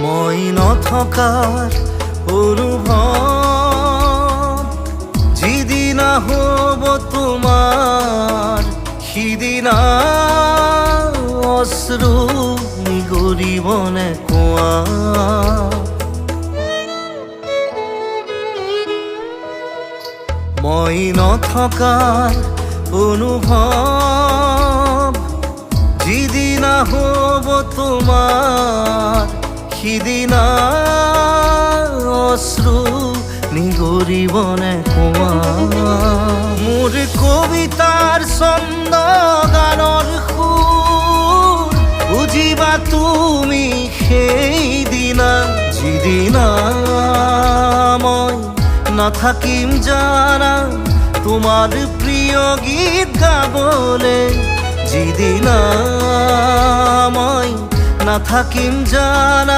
মই নথকাৰ অনুভৱ যিদিনা হ'ব তোমাৰ সিদিনা অশ্ৰু নিগৰিবনে কোৱা। মই নথকাৰ অনুভৱ যিদিনা হ'ব তোমাৰ সিদিনা অশ্ৰু নিগৰিবনে কোৱা। মোৰ কবিতাৰ ছন্দ গানৰ সুৰ বুজিবা তুমি সেইদিনা যিদিনা মই নাথাকিম জানা তোমাৰ প্ৰিয় গীত গাবলে। যিদিনা মই নাথাকিম জানা